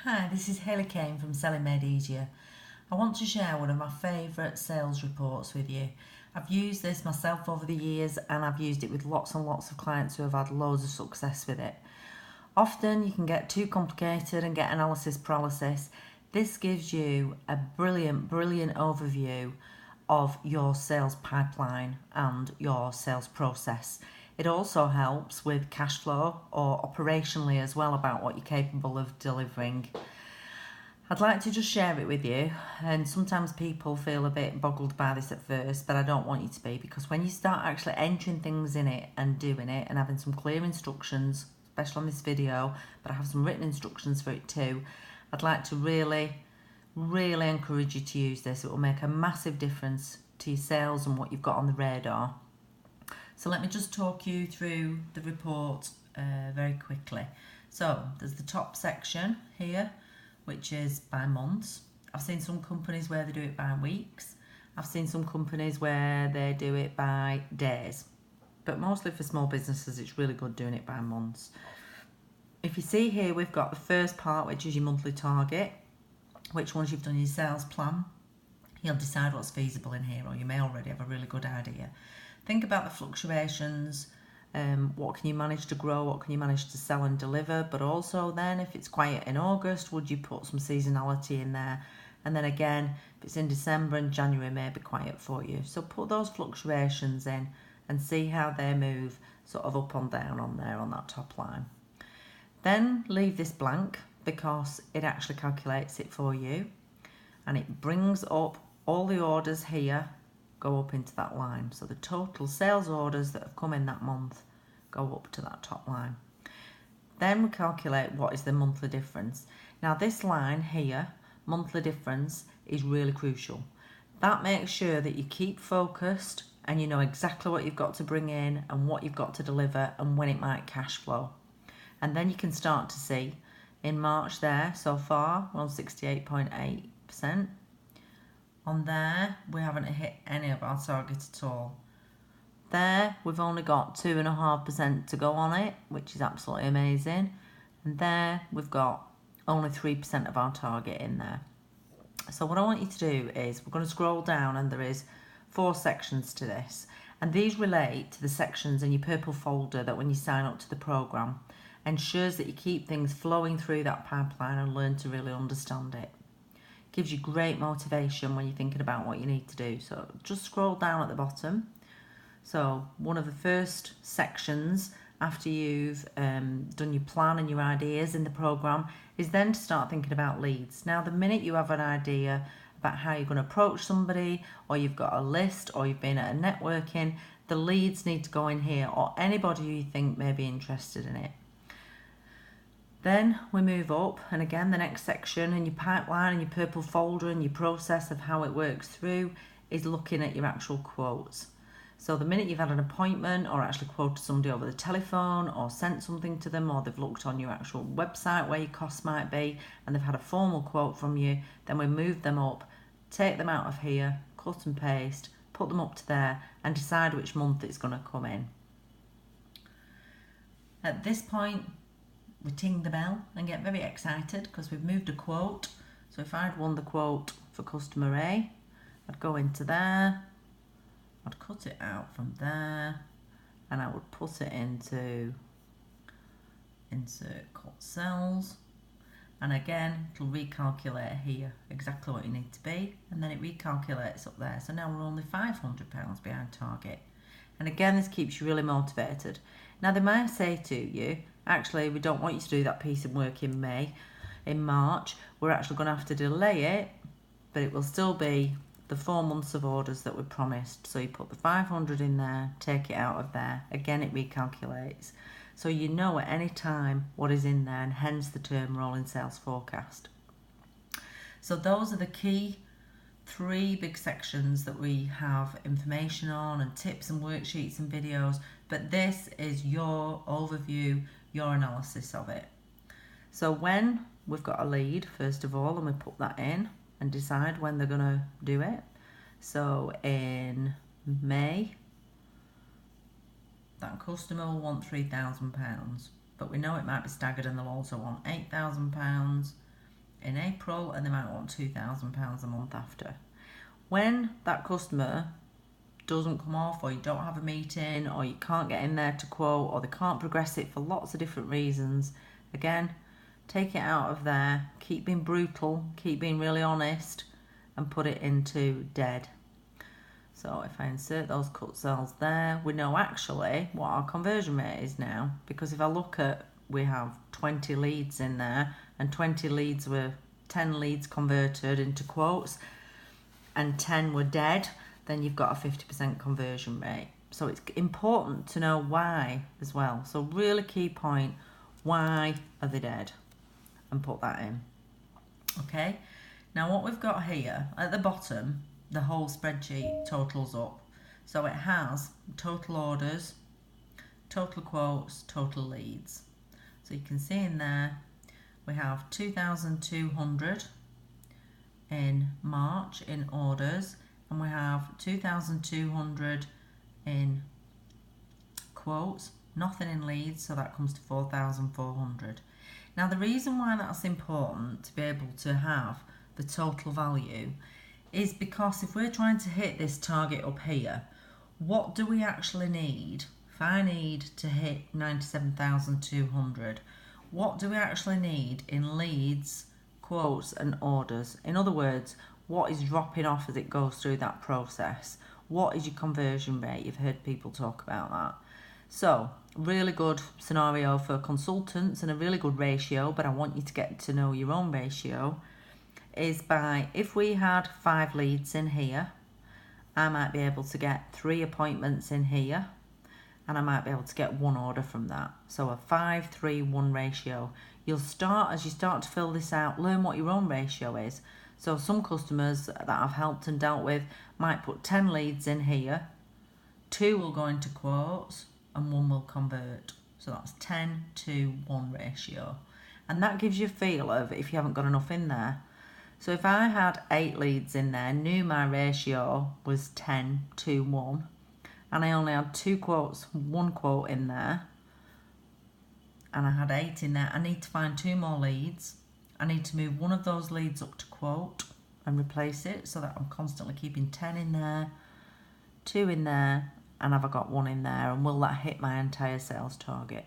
Hi, this is Hayley Kane from Selling Made Easier. I want to share one of my favourite sales reports with you. I've used this myself over the years and I've used it with lots and lots of clients who have had loads of success with it. Often you can get too complicated and get analysis paralysis. This gives you a brilliant overview of your sales pipeline and your sales process. It also helps with cash flow or operationally as well about what you're capable of delivering. I'd like to just share it with you, and sometimes people feel a bit boggled by this at first, but I don't want you to be, because when you start actually entering things in it and doing it and having some clear instructions, especially on this video, but I have some written instructions for it too, I'd like to really encourage you to use this. It will make a massive difference to your sales and what you've got on the radar. So let me just talk you through the report very quickly. So there's the top section here, which is by months. I've seen some companies where they do it by weeks. I've seen some companies where they do it by days. But mostly for small businesses, it's really good doing it by months. If you see here, we've got the first part, which is your monthly target, which once you've done your sales plan, you'll decide what's feasible in here, or you may already have a really good idea. Think about the fluctuations, what can you manage to grow, what can you manage to sell and deliver, but also then if it's quiet in August, would you put some seasonality in there? And then again, if it's in December and January may be quiet for you. So put those fluctuations in and see how they move sort of up and down on there on that top line. Then leave this blank because it actually calculates it for you and it brings up all the orders here go up into that line. So the total sales orders that have come in that month go up to that top line. Then we calculate what is the monthly difference. Now this line here, monthly difference, is really crucial. That makes sure that you keep focused and you know exactly what you've got to bring in and what you've got to deliver and when it might cash flow. And then you can start to see in March there, so far, we're on 68.8%. On there, we haven't hit any of our target at all. There, we've only got 2.5% to go on it, which is absolutely amazing. And there, we've got only 3% of our target in there. So what I want you to do is, we're going to scroll down and there is 4 sections to this. And these relate to the sections in your purple folder that when you sign up to the program, ensures that you keep things flowing through that pipeline and learn to really understand it. Gives you great motivation when you're thinking about what you need to do. So just scroll down at the bottom. So one of the first sections after you've done your plan and your ideas in the program is then to start thinking about leads. Now the minute you have an idea about how you're going to approach somebody, or you've got a list, or you've been at a networking, the leads need to go in here, or anybody who you think may be interested in it. Then we move up, and again the next section in your pipeline and your purple folder and your process of how it works through is looking at your actual quotes. So the minute you've had an appointment or actually quoted somebody over the telephone or sent something to them, or they've looked on your actual website where your costs might be and they've had a formal quote from you, then we move them up, take them out of here, cut and paste, put them up to there and decide which month it's going to come in. At this point, we ting the bell and get very excited because we've moved a quote. So if I'd won the quote for customer A, I'd go into there, I'd cut it out from there, and I would put it into insert cut cells, and again it'll recalculate here exactly what you need to be, and then it recalculates up there. So now we're only £500 behind target, and again this keeps you really motivated. Now they might say to you, actually we don't want you to do that piece of work in March, we're actually going to have to delay it, but it will still be the 4 months of orders that were promised. So you put the 500 in there, take it out of there, again it recalculates. So you know at any time what is in there, and hence the term rolling sales forecast. So those are the key 3 big sections that we have information on, and tips and worksheets and videos, but this is your overview, your analysis of it. So when we've got a lead, first of all, and we put that in and decide when they're going to do it. So in May, that customer will want £3,000, but we know it might be staggered and they'll also want £8,000, in April and they might want £2,000 a month after. When that customer doesn't come off, or you don't have a meeting, or you can't get in there to quote, or they can't progress it for lots of different reasons, again, take it out of there, keep being brutal, keep being really honest, and put it into dead. So if I insert those cut cells there, we know actually what our conversion rate is now, because if I look at, we have 20 leads in there, and 20 leads were 10 leads converted into quotes, and 10 were dead, then you've got a 50% conversion rate. So it's important to know why as well. So really key point, why are they dead? And put that in. Okay, now what we've got here at the bottom, the whole spreadsheet totals up. So it has total orders, total quotes, total leads. So you can see in there we have 2,200 in March in orders, and we have 2,200 in quotes, nothing in leads, so that comes to 4,400. Now the reason why that's important to be able to have the total value is because if we're trying to hit this target up here, what do we actually need? If I need to hit 97,200, what do we actually need in leads, quotes and orders? In other words, what is dropping off as it goes through that process? What is your conversion rate? You've heard people talk about that. So, really good scenario for consultants and a really good ratio, but I want you to get to know your own ratio, is by, if we had 5 leads in here, I might be able to get 3 appointments in here, and I might be able to get 1 order from that. So a 5-3-1 ratio. You'll start, as you start to fill this out, learn what your own ratio is. So some customers that I've helped and dealt with might put 10 leads in here, 2 will go into quotes, and 1 will convert. So that's 10-1 ratio. And that gives you a feel of if you haven't got enough in there. So if I had 8 leads in there, knew my ratio was 10-1, and I only had 2 quotes, 1 quote in there, and I had 8 in there, I need to find 2 more leads. I need to move one of those leads up to quote and replace it so that I'm constantly keeping 10 in there, 2 in there, and have I got 1 in there, and will that hit my entire sales target?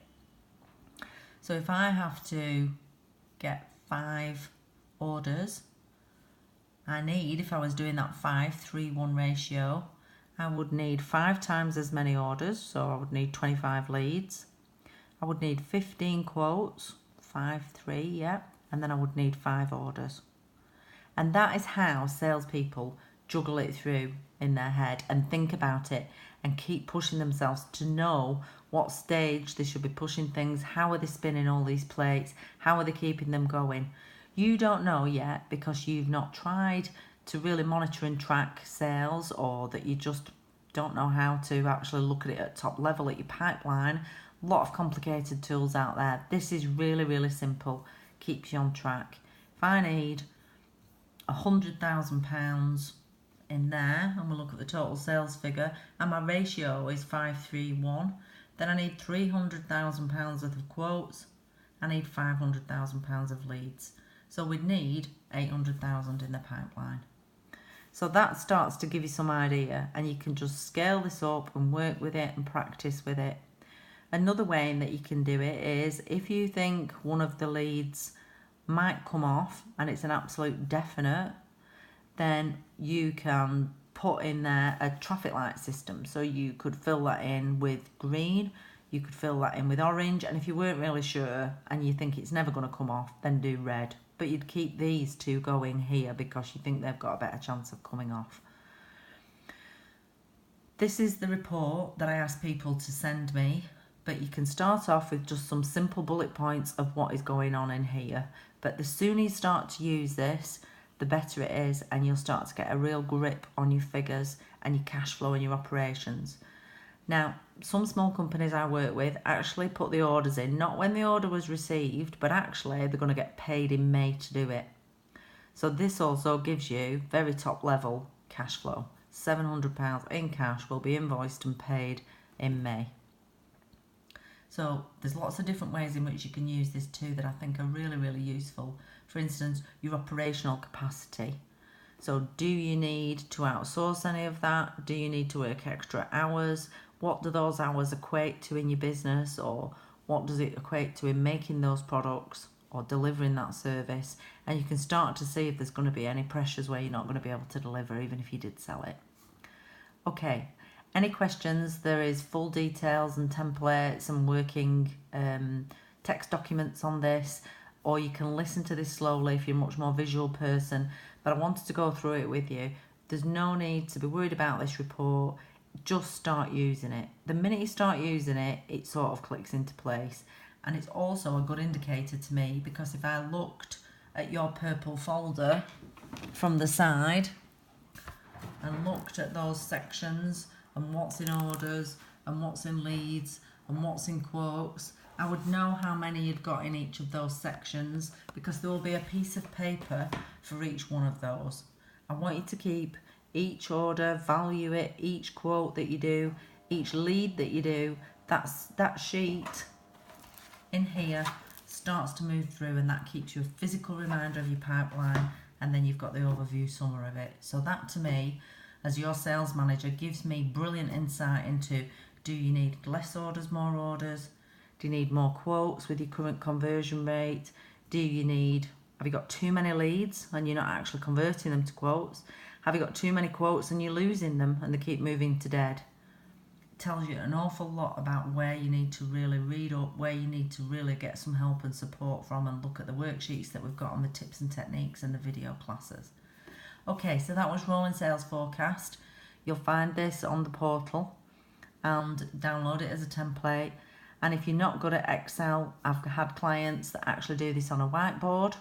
So if I have to get 5 orders, I need, if I was doing that 5-3-1 ratio, I would need 5 times as many orders, so I would need 25 leads. I would need 15 quotes, 5-3, yeah, and then I would need 5 orders. And that is how salespeople juggle it through in their head and think about it and keep pushing themselves to know what stage they should be pushing things, how are they spinning all these plates, how are they keeping them going. You don't know yet because you've not tried to really monitor and track sales, or that you just don't know how to actually look at it at top level at your pipeline. A lot of complicated tools out there. This is really, really simple, keeps you on track. If I need £100,000 in there, and we'll look at the total sales figure, and my ratio is 5-3-1, then I need £300,000 worth of quotes, I need £500,000 of leads. So we'd need 800,000 in the pipeline. So that starts to give you some idea, and you can just scale this up and work with it and practice with it. Another way that you can do it is if you think one of the leads might come off and it's an absolute definite, then you can put in there a traffic light system. So you could fill that in with green, you could fill that in with orange, and if you weren't really sure and you think it's never going to come off, then do red. But you'd keep these 2 going here because you think they've got a better chance of coming off. This is the report that I ask people to send me, but you can start off with just some simple bullet points of what is going on in here. But the sooner you start to use this, the better it is, and you'll start to get a real grip on your figures and your cash flow and your operations. Now, some small companies I work with actually put the orders in, not when the order was received, but actually they're going to get paid in May to do it. So this also gives you very top level cash flow. £700 in cash will be invoiced and paid in May. So there's lots of different ways in which you can use this too that I think are really, really useful. For instance, your operational capacity. So do you need to outsource any of that? Do you need to work extra hours? What do those hours equate to in your business, or what does it equate to in making those products or delivering that service? And you can start to see if there's going to be any pressures where you're not going to be able to deliver even if you did sell it. Okay, any questions? There is full details and templates and working text documents on this, or you can listen to this slowly if you're a much more visual person, but I wanted to go through it with you. There's no need to be worried about this report. Just start using it. The minute you start using it, it sort of clicks into place. And it's also a good indicator to me, because if I looked at your purple folder from the side and looked at those sections and what's in orders and what's in leads and what's in quotes, I would know how many you'd got in each of those sections, because there will be a piece of paper for each one of those. I want you to keep each order, value it, each quote that you do, each lead that you do. That sheet in here starts to move through, and that keeps you a physical reminder of your pipeline, and then you've got the overview summary of it. So that, to me, as your sales manager, gives me brilliant insight into, do you need less orders, more orders? Do you need more quotes with your current conversion rate? Have you got too many leads and you're not actually converting them to quotes? Have you got too many quotes and you're losing them and they keep moving to dead? It tells you an awful lot about where you need to really read up, where you need to really get some help and support from, and look at the worksheets that we've got on the tips and techniques and the video classes. Okay, so that was Rolling Sales Forecast. You'll find this on the portal and download it as a template. And if you're not good at Excel, I've had clients that actually do this on a whiteboard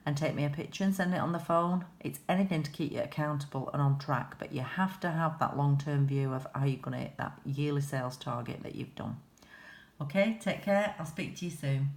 and take me a picture and send it on the phone. It's anything to keep you accountable and on track, but you have to have that long-term view of how you're going to hit that yearly sales target that you've done. Okay, take care. I'll speak to you soon.